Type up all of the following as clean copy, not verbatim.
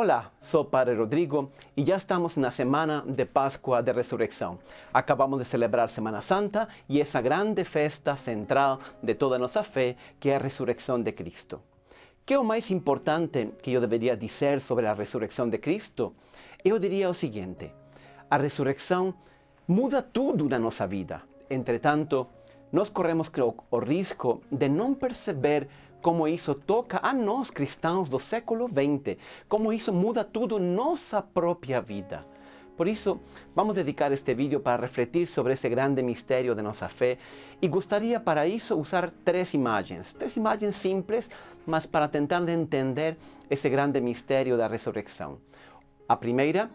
Hola, soy Padre Rodrigo y ya estamos en la semana de Pascua de Resurrección. Acabamos de celebrar Semana Santa y esa grande festa central de toda nuestra fe que es la resurrección de Cristo. ¿Qué es lo más importante que yo debería decir sobre la resurrección de Cristo? Yo diría lo siguiente: la resurrección muda todo na nossa vida. Entretanto, nós corremos o risco de não perceber como isso toca a nós cristãos do século XX, como isso muda tudo nossa própria vida. Por isso, vamos dedicar este vídeo para refletir sobre esse grande mistério de nossa fé e gostaria para isso usar três imagens simples, mas para tentar entender esse grande mistério da ressurreição. A primeira,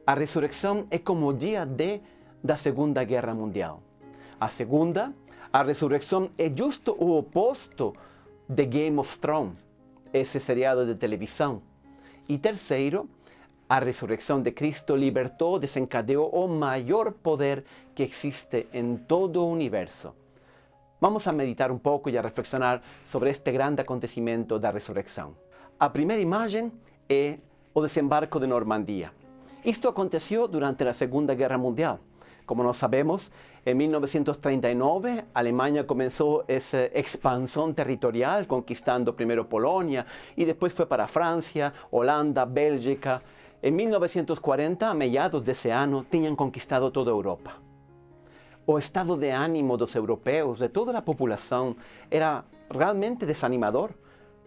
a ressurreição é como o dia D da Segunda Guerra Mundial. A segunda, a ressurreição é justo o oposto de Game of Thrones, esse seriado de televisão. E terceiro, a ressurreição de Cristo libertou, desencadeou o maior poder que existe em todo o universo. Vamos a meditar um pouco e a reflexionar sobre este grande acontecimento da ressurreição. A primeira imagem é o desembarco de Normandia. Isto aconteceu durante a Segunda Guerra Mundial. Como nós sabemos, em 1939, a Alemanha começou essa expansão territorial, conquistando primeiro Polônia e depois foi para a França, Holanda, Bélgica. Em 1940, a meados desse ano, tinham conquistado toda a Europa. O estado de ânimo dos europeus, de toda a população, era realmente desanimador.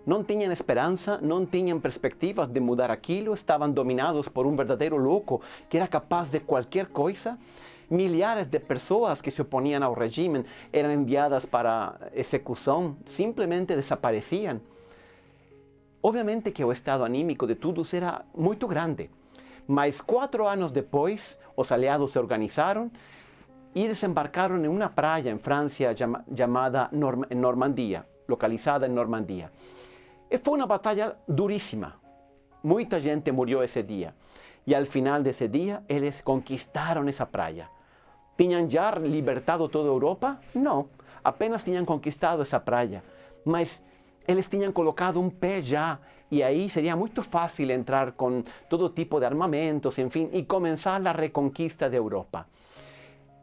Não tinham esperança, não tinham perspectivas de mudar aquilo, estavam dominados por um verdadeiro louco que era capaz de qualquer coisa. Milhares de pessoas que se oponiam ao regime eram enviadas para execução, simplesmente desapareciam. Obviamente que o estado anímico de todos era muito grande, mas 4 anos depois, os aliados se organizaram e desembarcaram em uma praia em França chamada Normandia, localizada em Normandia. E foi uma batalha duríssima. Muita gente morreu esse dia. E ao final desse dia, eles conquistaram essa praia. Tinham já libertado toda a Europa? Não. Apenas tinham conquistado essa praia. Mas eles tinham colocado um pé já. E aí seria muito fácil entrar com todo tipo de armamentos, enfim, e começar a reconquista da Europa.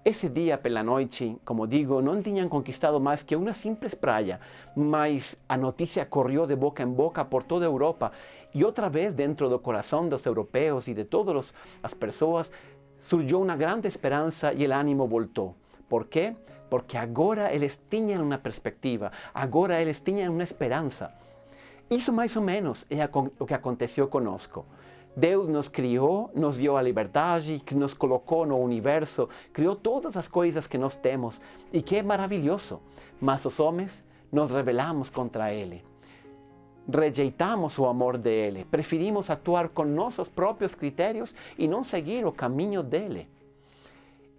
Esse dia pela noite, como digo, não tinham conquistado mais que uma simples praia, mas a notícia correu de boca em boca por toda a Europa e outra vez dentro do coração dos europeus e de todas as pessoas surgiu uma grande esperança e o ânimo voltou. Por quê? Porque agora eles tinham uma perspectiva, agora eles tinham uma esperança. Isso mais ou menos é o que aconteceu conosco. Deus nos criou, nos deu a liberdade, que nos colocou no universo, criou todas as coisas que nós temos e que é maravilhoso. Mas os homens nos rebelamos contra Ele. Rejeitamos o amor dele, preferimos atuar com nossos próprios critérios e não seguir o caminho dele.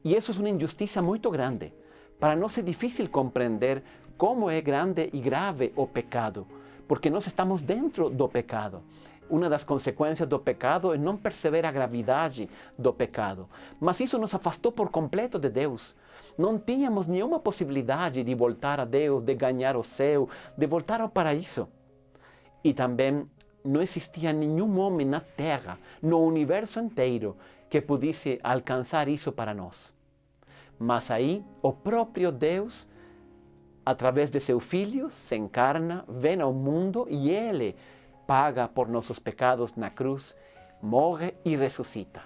E isso é uma injustiça muito grande. Para nós é difícil compreender como é grande e grave o pecado, porque nós estamos dentro do pecado. Uma das consequências do pecado é não perceber a gravidade do pecado. Mas isso nos afastou por completo de Deus. Não tínhamos nenhuma possibilidade de voltar a Deus, de ganhar o céu, de voltar ao paraíso. E também não existia nenhum homem na Terra, no universo inteiro, que pudesse alcançar isso para nós. Mas aí, o próprio Deus, através de seu Filho, se encarna, vem ao mundo e Ele paga por nossos pecados na cruz, morre e ressuscita.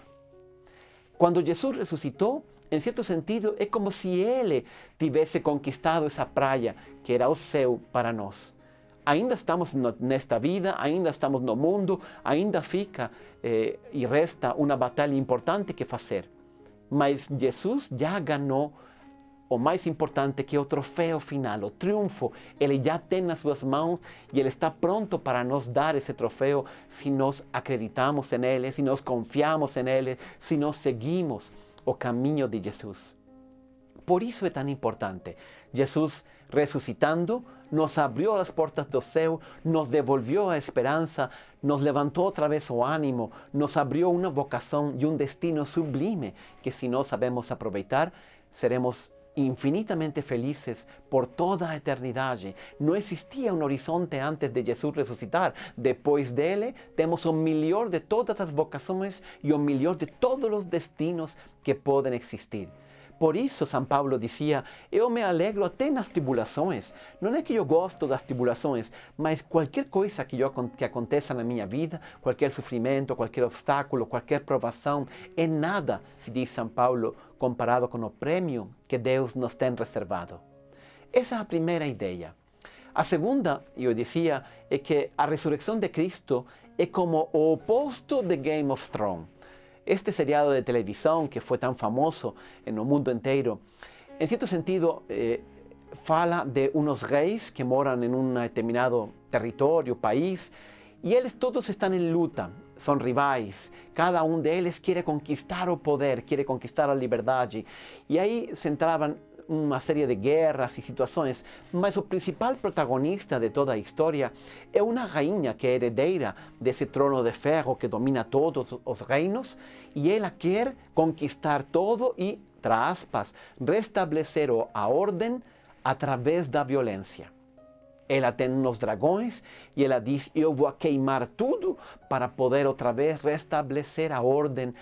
Quando Jesus ressuscitou, em certo sentido, é como se Ele tivesse conquistado essa praia, que era o céu para nós. Ainda estamos nesta vida, ainda estamos no mundo, ainda fica e resta uma batalha importante que fazer. Mas Jesus já ganhou o mais importante, que é o troféu final, o triunfo. Ele já tem nas suas mãos e Ele está pronto para nos dar esse troféu se nós acreditamos nele, se nós confiamos nele, se nós seguimos o caminho de Jesus. Por isso é tão importante. Jesus ressuscitando, nos abriu as portas do céu, nos devolveu a esperança, nos levantou outra vez o ânimo, nos abriu uma vocação e um destino sublime que, se nós sabemos aproveitar, seremos infinitamente felices por toda a eternidade. Não existia um horizonte antes de Jesus ressuscitar. Depois dele, temos o melhor de todas as vocações e o melhor de todos os destinos que podem existir. Por isso, São Paulo dizia, eu me alegro até nas tribulações. Não é que eu gosto das tribulações, mas qualquer coisa que aconteça na minha vida, qualquer sofrimento, qualquer obstáculo, qualquer provação, é nada, diz São Paulo, comparado com o prêmio que Deus nos tem reservado. Essa é a primeira ideia. A segunda, eu dizia, é que a ressurreição de Cristo é como o oposto de Game of Thrones. Este seriado de televisão que foi tão famoso no mundo inteiro, em certo sentido, fala de uns reis que moram em um determinado território, país, e eles todos estão em luta, são rivais, cada um deles quer conquistar o poder, quer conquistar a liberdade, e aí se entravam uma série de guerras e situações, mas o principal protagonista de toda a história é uma rainha que é herdeira desse trono de ferro que domina todos os reinos, e ela quer conquistar todo e, entre aspas, restabelecer a ordem através da violência. Ela tem uns dragões e ela diz, eu vou queimar tudo para poder outra vez restabelecer a ordem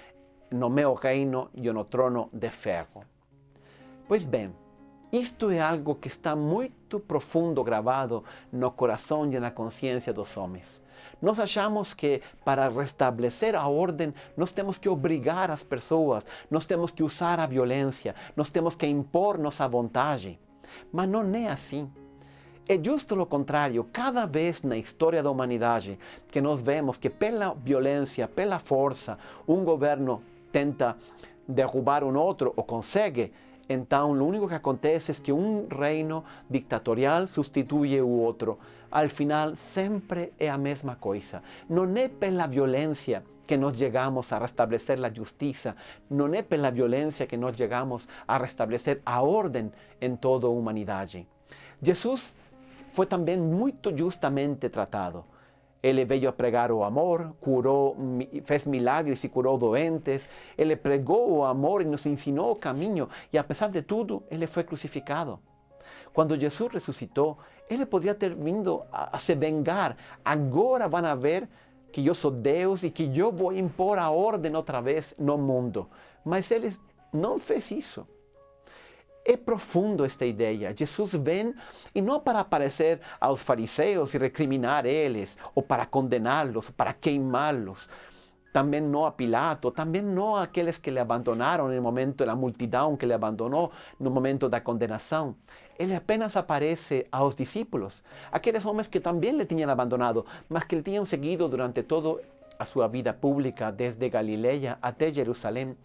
no meu reino e no trono de ferro. Pois bem, isto é algo que está muito profundo gravado no coração e na consciência dos homens. Nós achamos que para restabelecer a ordem, nós temos que obrigar as pessoas, nós temos que usar a violência, nós temos que impor nossa vontade. Mas não é assim. É justo o contrário. Cada vez na história da humanidade que nós vemos que pela violência, pela força, um governo tenta derrubar um outro ou consegue, então, o único que acontece é que um reino ditatorial substitui o outro. Al final, sempre é a mesma coisa. Não é pela violência que nós chegamos a restabelecer a justiça. Não é pela violência que nós chegamos a restabelecer a ordem em toda a humanidade. Jesus foi também muito justamente tratado. Ele veio a pregar o amor, curou, fez milagres e curou doentes. Ele pregou o amor e nos ensinou o caminho. E apesar de tudo, ele foi crucificado. Quando Jesus ressuscitou, ele poderia ter vindo a se vingar. Agora vão ver que eu sou Deus e que eu vou impor a ordem outra vez no mundo. Mas ele não fez isso. É profundo esta ideia. Jesus vem e não para aparecer aos fariseus e recriminar eles, ou para condená-los, ou para queimá-los. Também não a Pilato, também não aqueles que lhe abandonaram no momento da multidão que lhe abandonou no momento da condenação. Ele apenas aparece aos discípulos, aqueles homens que também lhe tinham abandonado, mas que lhe tinham seguido durante toda a sua vida pública, desde Galileia até Jerusalém.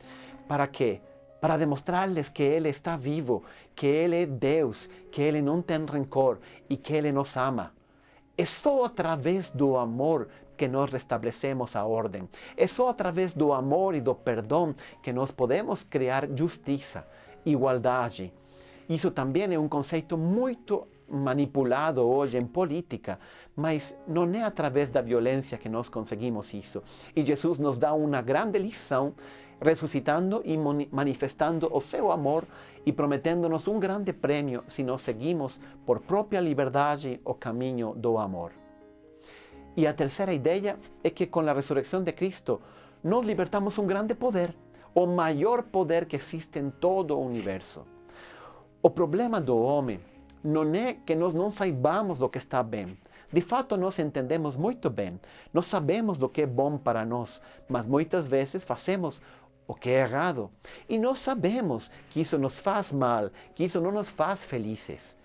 ¿Para quê? Para demonstrar-lhes que Ele está vivo, que Ele é Deus, que Ele não tem rancor e que Ele nos ama. É só através do amor que nós restabelecemos a ordem. É só através do amor e do perdão que nós podemos criar justiça, igualdade. Isso também é um conceito muito manipulado hoje em política, mas não é através da violência que nós conseguimos isso. E Jesus nos dá uma grande lição, ressuscitando e manifestando o seu amor e prometendo-nos um grande prêmio se nós seguimos por própria liberdade o caminho do amor. E a terceira ideia é que com a ressurreição de Cristo nós libertamos um grande poder, o maior poder que existe em todo o universo. O problema do homem não é que nós não saibamos do que está bem. De fato, nós entendemos muito bem, nós sabemos do que é bom para nós, mas muitas vezes fazemos o que é errado. E nós sabemos que isso nos faz mal, que isso não nos faz felizes,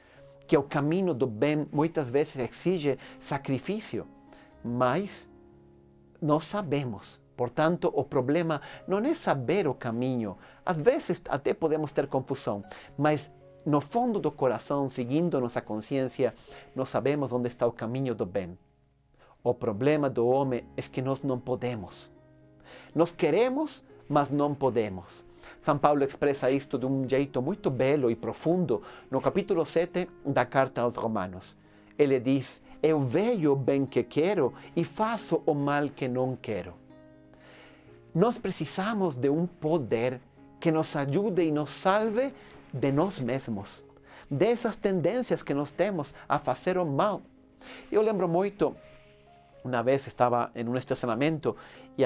que o caminho do bem muitas vezes exige sacrifício, mas nós sabemos. Portanto, o problema não é saber o caminho. Às vezes até podemos ter confusão, mas no fundo do coração, seguindo nossa consciência, nós sabemos onde está o caminho do bem. O problema do homem é que nós não podemos. Nós queremos, mas não podemos. São Paulo expressa isto de um jeito muito belo e profundo no capítulo 7 da carta aos Romanos. Ele diz, eu vejo o bem que quero e faço o mal que não quero. Nós precisamos de um poder que nos ajude e nos salve de nós mesmos, dessas tendências que nós temos a fazer o mal. Eu lembro muito, uma vez estava em um estacionamento e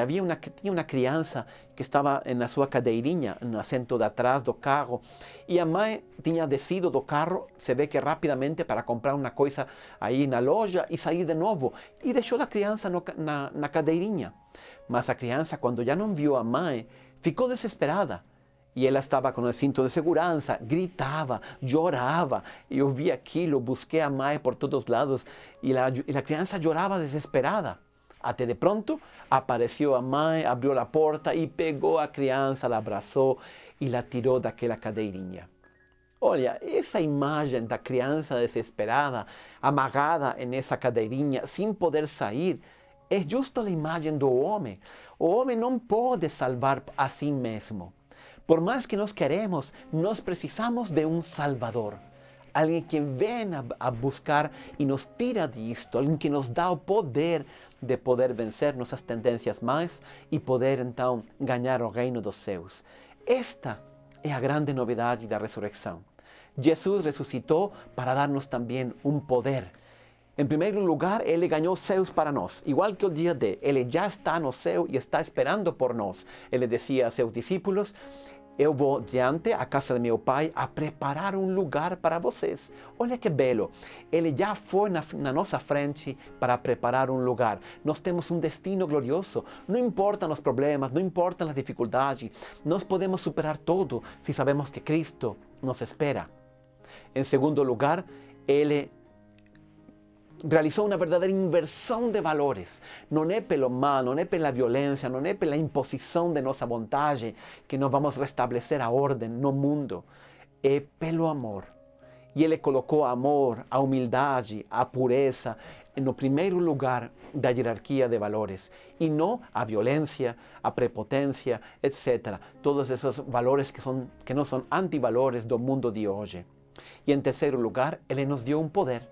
tinha uma criança que estava na sua cadeirinha, no assento de atrás do carro, e a mãe tinha descido do carro, se vê que rapidamente, para comprar uma coisa aí na loja e sair de novo, e deixou a criança na cadeirinha. Mas a criança, quando já não viu a mãe, ficou desesperada. E ela estava com o cinto de segurança, gritava, chorava. Eu vi aquilo, busquei a mãe por todos os lados e a criança chorava desesperada. Até de pronto apareceu a mãe, abriu a porta e pegou a criança, a abraçou e a tirou daquela cadeirinha. Olha, essa imagem da criança desesperada, amarrada nessa cadeirinha, sem poder sair, é justo a imagem do homem. O homem não pode salvar a si mesmo. Por mais que nós queremos, nós precisamos de um Salvador. Alguém que venha a buscar e nos tira disto. Alguém que nos dá o poder de poder vencer nossas tendências más e poder então ganhar o reino dos céus. Esta é a grande novidade da ressurreição. Jesus ressuscitou para dar-nos também um poder. Em primeiro lugar, Ele ganhou céus para nós. Igual que o dia D, Ele já está no céu e está esperando por nós. Ele dizia a seus discípulos: eu vou diante à casa de meu Pai a preparar um lugar para vocês. Olha que belo. Ele já foi na nossa frente para preparar um lugar. Nós temos um destino glorioso. Não importam os problemas, não importam as dificuldades. Nós podemos superar tudo se sabemos que Cristo nos espera. Em segundo lugar, Ele realizou uma verdadeira inversão de valores. Não é pelo mal, não é pela violência, não é pela imposição de nossa vontade que nós vamos restabelecer a ordem no mundo. É pelo amor. E Ele colocou amor, a humildade, a pureza no primeiro lugar da hierarquia de valores. E não a violência, a prepotência, etc. Todos esses valores que não são antivalores do mundo de hoje. E em terceiro lugar, Ele nos deu um poder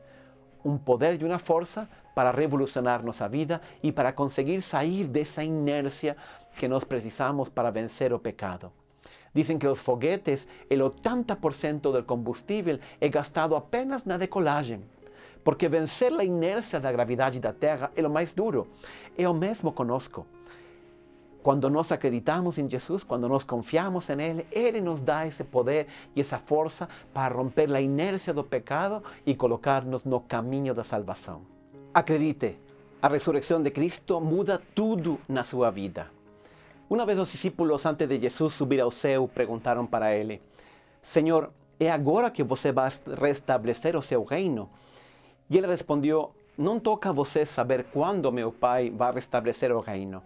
e uma força para revolucionar nossa vida e para conseguir sair dessa inércia que nós precisamos para vencer o pecado. Dizem que os foguetes, el 80% do combustível é gastado apenas na decolagem, porque vencer a inércia da gravidade da Terra é o mais duro. É o mesmo conosco. Quando nós acreditamos em Jesus, quando nós confiamos em Ele, Ele nos dá esse poder e essa força para romper a inércia do pecado e colocar-nos no caminho da salvação. Acredite, a ressurreição de Cristo muda tudo na sua vida. Uma vez os discípulos, antes de Jesus subir ao céu, perguntaram para Ele: Senhor, é agora que você vai restabelecer o seu reino? E Ele respondeu: não toca a você saber quando meu Pai vai restabelecer o reino.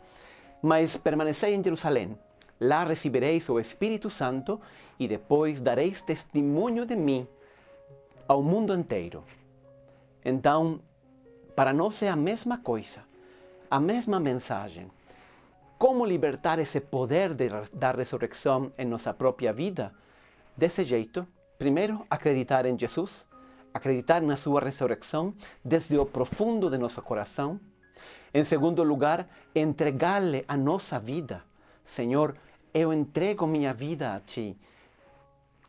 Mas permanecei em Jerusalém. Lá recebereis o Espírito Santo e depois dareis testemunho de mim ao mundo inteiro. Então, para nós é a mesma coisa, a mesma mensagem. Como libertar esse poder da ressurreição em nossa própria vida? Desse jeito, primeiro, acreditar em Jesus, acreditar na sua ressurreição desde o profundo de nosso coração. Em segundo lugar, entregar-lhe a nossa vida. Senhor, eu entrego minha vida a Ti.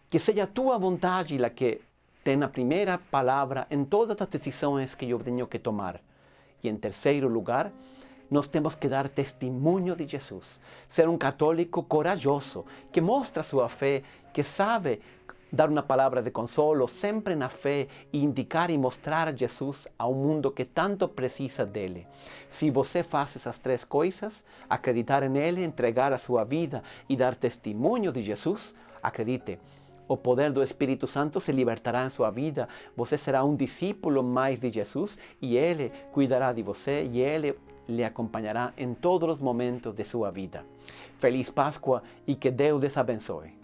Que seja a Tua vontade a que tenha a primeira palavra em todas as decisões que eu tenho que tomar. E em terceiro lugar, nós temos que dar testemunho de Jesus. Ser um católico corajoso, que mostra sua fé, que sabe dar uma palavra de consolo sempre na fé e indicar e mostrar a Jesus ao mundo que tanto precisa dele. Se você faz essas três coisas, acreditar nele, entregar a sua vida e dar testemunho de Jesus, acredite, o poder do Espírito Santo se libertará em sua vida. Você será um discípulo mais de Jesus e Ele cuidará de você e Ele lhe acompanhará em todos os momentos de sua vida. Feliz Páscoa e que Deus les abençoe.